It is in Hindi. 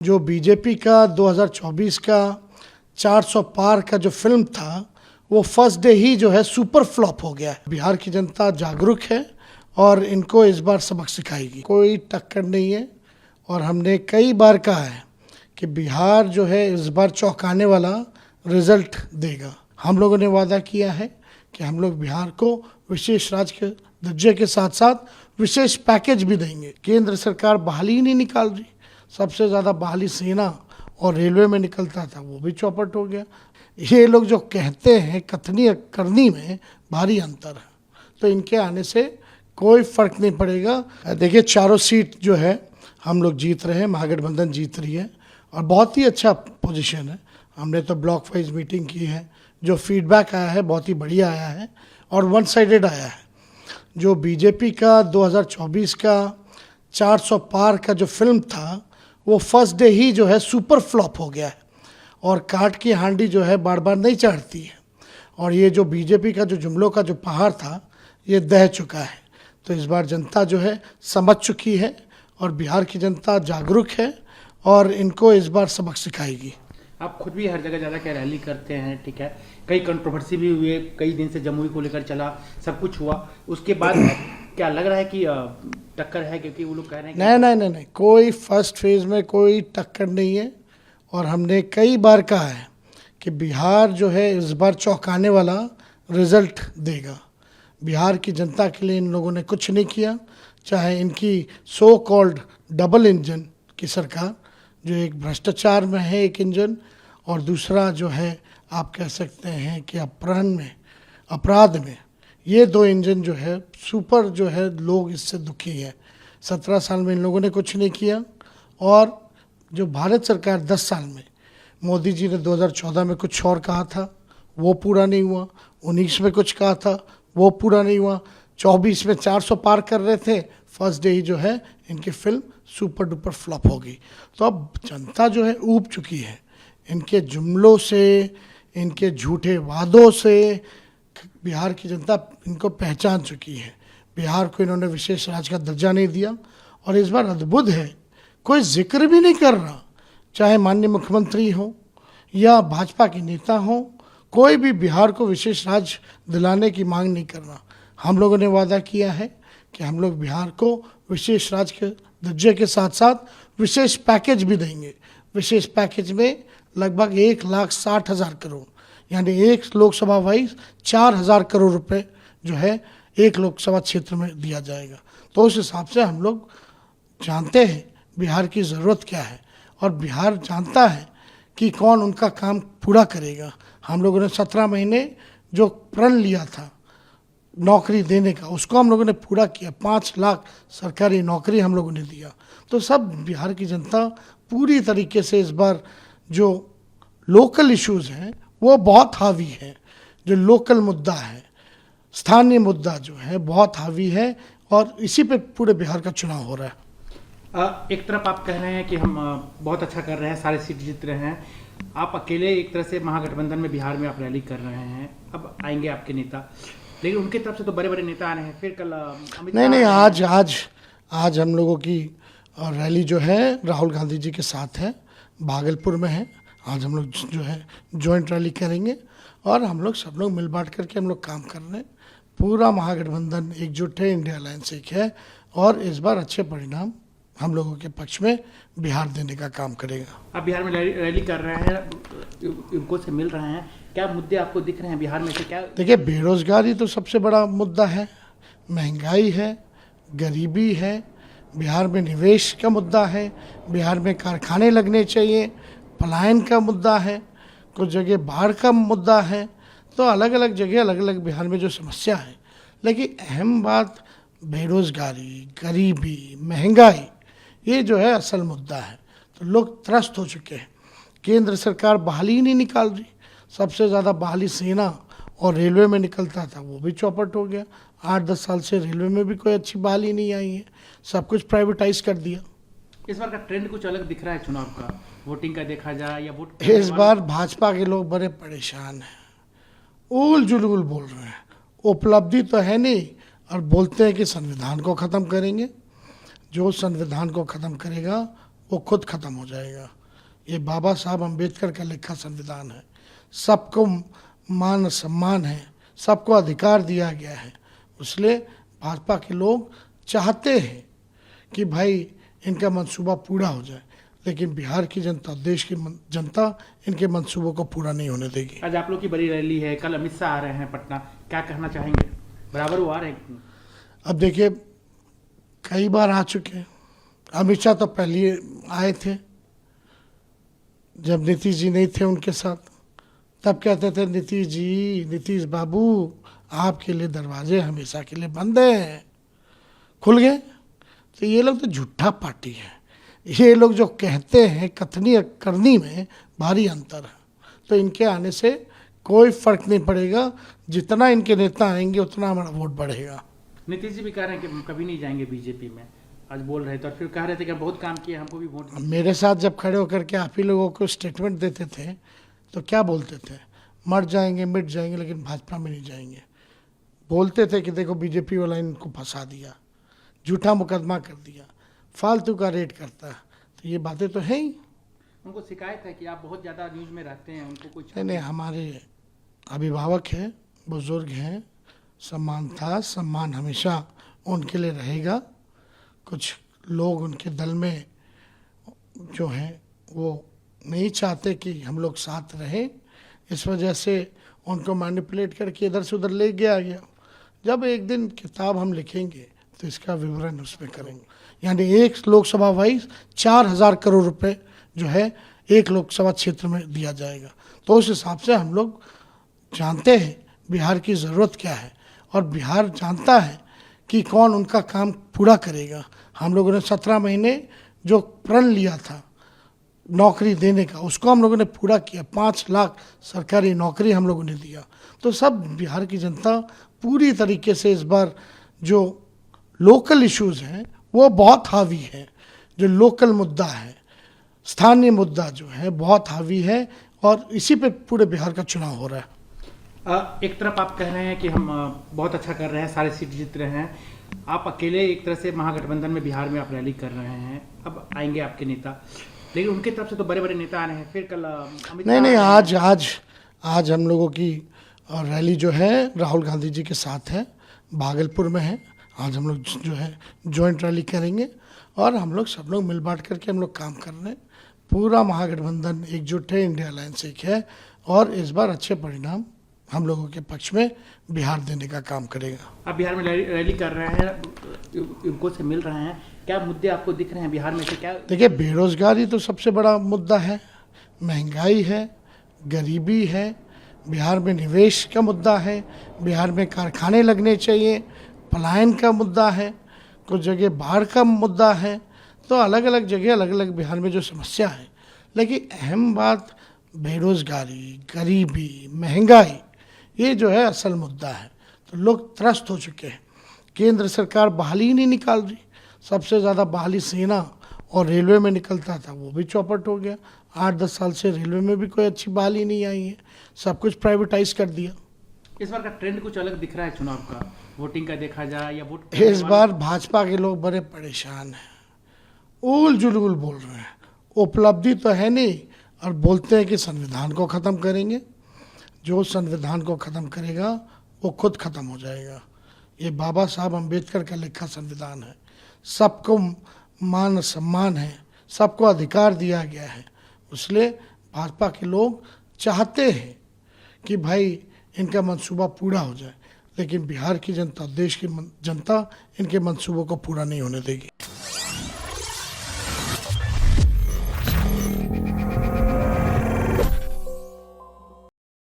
जो बीजेपी का 2024 का 400 पार का जो फिल्म था वो फर्स्ट डे ही जो है सुपर फ्लॉप हो गया है। बिहार की जनता जागरूक है और इनको इस बार सबक सिखाएगी, कोई टक्कर नहीं है। और हमने कई बार कहा है कि बिहार जो है इस बार चौंकाने वाला रिजल्ट देगा। हम लोगों ने वादा किया है कि हम लोग बिहार को विशेष राज्य के दर्जे के साथ साथ विशेष पैकेज भी देंगे। केंद्र सरकार बहाली ही नहीं निकाल रही, सबसे ज़्यादा बहाली सेना और रेलवे में निकलता था, वो भी चौपट हो गया। ये लोग जो कहते हैं कथनी करनी में भारी अंतर है, तो इनके आने से कोई फर्क नहीं पड़ेगा। देखिए चारों सीट जो है हम लोग जीत रहे हैं, महागठबंधन जीत रही है और बहुत ही अच्छा पोजीशन है। हमने तो ब्लॉक वाइज मीटिंग की है, जो फीडबैक आया है बहुत ही बढ़िया आया है और वन साइडेड आया है। जो बीजेपी का 2024 का 400 पार का जो फिल्म था वो फर्स्ट डे ही जो है सुपर फ्लॉप हो गया है और काट की हांडी जो है बार बार नहीं चढ़ती है। और ये जो बीजेपी का जो जुमलों का जो पहाड़ था ये दह चुका है। तो इस बार जनता जो है समझ चुकी है और बिहार की जनता जागरूक है और इनको इस बार सबक सिखाएगी। आप खुद भी हर जगह ज़्यादा क्या रैली करते हैं, ठीक है, कई कंट्रोवर्सी भी हुए, कई दिन से जमुई को लेकर चला, सब कुछ हुआ, उसके बाद क्या लग रहा है कि टक्कर है? क्योंकि वो लोग कह रहे हैं नहीं, कोई फर्स्ट फेज में कोई टक्कर नहीं है। और हमने कई बार कहा है कि बिहार जो है इस बार चौंकाने वाला रिजल्ट देगा। बिहार की जनता के लिए इन लोगों ने कुछ नहीं किया, चाहे इनकी सो कॉल्ड डबल इंजन की सरकार, जो एक भ्रष्टाचार में है एक इंजन और दूसरा जो है आप कह सकते हैं कि अपराध में, ये दो इंजन जो है सुपर जो है, लोग इससे दुखी है। 17 साल में इन लोगों ने कुछ नहीं किया और जो भारत सरकार 10 साल में, मोदी जी ने 2014 में कुछ और कहा था वो पूरा नहीं हुआ, 19 में कुछ कहा था वो पूरा नहीं हुआ, 24 में 400 पार कर रहे थे, फर्स्ट डे ही जो है इनकी फिल्म सुपर डुपर फ्लॉप हो गई। तो अब जनता जो है ऊब चुकी है इनके जुमलों से, इनके झूठे वादों से। बिहार की जनता इनको पहचान चुकी है। बिहार को इन्होंने विशेष राज्य का दर्जा नहीं दिया और इस बार अद्भुत है, कोई जिक्र भी नहीं कर रहा, चाहे माननीय मुख्यमंत्री हो या भाजपा के नेता हो, कोई भी बिहार को विशेष राज्य दिलाने की मांग नहीं कर रहा। हम लोगों ने वादा किया है कि हम लोग बिहार को विशेष राज्य के दर्जे के साथ साथ विशेष पैकेज भी देंगे। विशेष पैकेज में लगभग 1,60,000 करोड़, यानी एक लोकसभा वाइज 4,000 करोड़ रुपए जो है एक लोकसभा क्षेत्र में दिया जाएगा। तो उस हिसाब से हम लोग जानते हैं बिहार की ज़रूरत क्या है और बिहार जानता है कि कौन उनका काम पूरा करेगा। हम लोगों ने 17 महीने जो प्रण लिया था नौकरी देने का, उसको हम लोगों ने पूरा किया। 5 लाख सरकारी नौकरी हम लोगों ने दिया। तो सब बिहार की जनता पूरी तरीके से इस बार जो लोकल इश्यूज़ हैं वो बहुत हावी है। जो लोकल मुद्दा है, स्थानीय मुद्दा जो है बहुत हावी है और इसी पे पूरे बिहार का चुनाव हो रहा है। एक तरफ आप कह रहे हैं कि हम बहुत अच्छा कर रहे हैं, सारे सीट जीत रहे हैं, आप अकेले एक तरह से महागठबंधन में बिहार में आप रैली कर रहे हैं, अब आएंगे आपके नेता, लेकिन उनकी तरफ से तो बड़े बड़े नेता आ रहे हैं। फिर कल नहीं, आज हम लोगों की रैली जो है राहुल गांधी जी के साथ है, भागलपुर में है। आज हम लोग जो है जॉइंट रैली करेंगे और हम लोग सब लोग मिल बांट करके हम लोग काम कर रहे हैं। पूरा महागठबंधन एकजुट है, इंडिया अलायंस एक है और इस बार अच्छे परिणाम हम लोगों के पक्ष में बिहार देने का काम करेगा। आप बिहार में रैली कर रहे हैं, उनको से मिल रहे हैं, क्या मुद्दे आपको दिख रहे हैं बिहार में से? क्या देखिए, बेरोजगारी तो सबसे बड़ा मुद्दा है, महंगाई है, गरीबी है, बिहार में निवेश का मुद्दा है, बिहार में कारखाने लगने चाहिए, पलायन का मुद्दा है, कुछ जगह बाढ़ का मुद्दा है। तो अलग अलग जगह अलग अलग बिहार में जो समस्या है, लेकिन अहम बात बेरोजगारी, गरीबी, महंगाई, ये जो है असल मुद्दा है। तो लोग त्रस्त हो चुके हैं। केंद्र सरकार बहाली ही नहीं निकाल रही, सबसे ज़्यादा बहाली सेना और रेलवे में निकलता था, वो भी चौपट हो गया। 8-10 साल से रेलवे में भी कोई अच्छी बहाली नहीं आई है, सब कुछ प्राइवेटाइज कर दिया। इस बार का ट्रेंड कुछ अलग दिख रहा है चुनाव का, वोटिंग का देखा जाए या वोट? इस बार भाजपा के लोग बड़े परेशान हैं, उल जुलूल बोल रहे हैं, उपलब्धि तो है नहीं और बोलते हैं कि संविधान को ख़त्म करेंगे। जो संविधान को ख़त्म करेगा वो खुद ख़त्म हो जाएगा। ये बाबा साहब अम्बेडकर का लिखा संविधान है। सबको मान सम्मान है, सबको अधिकार दिया गया है। इसलिए भाजपा के लोग चाहते हैं कि भाई इनका मंसूबा पूरा हो जाए, लेकिन बिहार की जनता, देश की जनता इनके मंसूबों को पूरा नहीं होने देगी। आज आप लोग की बड़ी रैली है, कल अमित शाह आ रहे हैं पटना, क्या कहना चाहेंगे? बराबर वो आ रहे हैं? अब देखिए, कई बार आ चुके हैं। अमित शाह तो पहले आए थे, जब नीतीश जी नहीं थे उनके साथ, तब कहते थे नीतीश जी, नीतीश बाबू आपके लिए दरवाजे हमेशा के लिए बंद हैं। खुल गए। तो ये लोग तो झूठा पार्टी है। ये लोग जो कहते हैं कथनी और करनी में भारी अंतर है। तो इनके आने से कोई फर्क नहीं पड़ेगा। जितना इनके नेता आएंगे उतना हमारा वोट बढ़ेगा। नीतीश जी भी कह रहे हैं कि हम कभी नहीं जाएंगे बीजेपी में, आज बोल रहे थे, और फिर कह रहे थे कि बहुत काम किया, हमको भी वोट दीजिए। मेरे साथ जब खड़े होकर के आप ही लोगों को स्टेटमेंट देते थे तो क्या बोलते थे? मर जाएंगे, मिट जाएंगे, लेकिन भाजपा में नहीं जाएंगे। बोलते थे कि देखो बीजेपी वाला इनको फंसा दिया, झूठा मुकदमा कर दिया, फालतू का रेट करता है। तो ये बातें तो हैं ही। उनको शिकायत है कि आप बहुत ज़्यादा न्यूज़ में रहते हैं, उनको कुछ नहीं, हमारे अभिभावक हैं, बुजुर्ग हैं, सम्मान था, सम्मान हमेशा उनके लिए रहेगा। कुछ लोग उनके दल में जो हैं वो नहीं चाहते कि हम लोग साथ रहें, इस वजह से उनको मैनिपुलेट करके इधर से उधर ले गया गया। जब एक दिन किताब हम लिखेंगे तो इसका विवरण उसमें करेंगे। यानी एक लोकसभा वाइज 4,000 करोड़ रुपए जो है एक लोकसभा क्षेत्र में दिया जाएगा। तो उस हिसाब से हम लोग जानते हैं बिहार की ज़रूरत क्या है, और बिहार जानता है कि कौन उनका काम पूरा करेगा। हम लोगों ने 17 महीने जो प्रण लिया था नौकरी देने का, उसको हम लोगों ने पूरा किया। 5 लाख सरकारी नौकरी हम लोगों ने दिया। तो सब बिहार की जनता पूरी तरीके से इस बार जो लोकल इश्यूज़ हैं वो बहुत हावी है। जो लोकल मुद्दा है, स्थानीय मुद्दा जो है बहुत हावी है, और इसी पे पूरे बिहार का चुनाव हो रहा है। एक तरफ आप कह रहे हैं कि हम बहुत अच्छा कर रहे हैं, सारे सीट जीत रहे हैं, आप अकेले एक तरह से महागठबंधन में बिहार में आप रैली कर रहे हैं, अब आएंगे आपके नेता, लेकिन उनकी तरफ से तो बड़े बड़े नेता आ रहे हैं। फिर कल अमित शाह नहीं, आज हम लोगों की रैली जो है राहुल गांधी जी के साथ है, भागलपुर में है। आज हम लोग जो है जॉइंट रैली करेंगे, और हम लोग सब लोग मिल बांट करके हम लोग काम कर रहे हैं। पूरा महागठबंधन एकजुट है, इंडिया अलायंस एक है, और इस बार अच्छे परिणाम हम लोगों के पक्ष में बिहार देने का काम करेगा। आप बिहार में रैली कर रहे हैं, उनको से मिल रहे हैं, क्या मुद्दे आपको दिख रहे हैं बिहार में से? क्या देखिए, बेरोजगारी तो सबसे बड़ा मुद्दा है, महंगाई है, गरीबी है, बिहार में निवेश का मुद्दा है, बिहार में कारखाने लगने चाहिए, पलायन का मुद्दा है, कुछ जगह बाढ़ का मुद्दा है। तो अलग अलग जगह अलग अलग बिहार में जो समस्या है, लेकिन अहम बात बेरोजगारी, गरीबी, महंगाई, ये जो है असल मुद्दा है। तो लोग त्रस्त हो चुके हैं। केंद्र सरकार बहाली ही नहीं निकाल रही। सबसे ज़्यादा बहाली सेना और रेलवे में निकलता था, वो भी चौपट हो गया। 8-10 साल से रेलवे में भी कोई अच्छी बहाली नहीं आई है, सब कुछ प्राइवेटाइज कर दिया। इस बार का ट्रेंड कुछ अलग दिख रहा है चुनाव का, वोटिंग का देखा जाए या वोट इस बार भाजपा के लोग बड़े परेशान हैं, उल जुलूल बोल रहे हैं। उपलब्धि तो है नहीं, और बोलते हैं कि संविधान को ख़त्म करेंगे। जो संविधान को ख़त्म करेगा वो खुद ख़त्म हो जाएगा। ये बाबा साहब अम्बेडकर का लिखा संविधान है। सबको मान सम्मान है, सबको अधिकार दिया गया है। इसलिए भाजपा के लोग चाहते हैं कि भाई इनका मंसूबा पूरा हो जाए, लेकिन बिहार की जनता, देश की जनता इनके मंसूबों को पूरा नहीं होने देगी।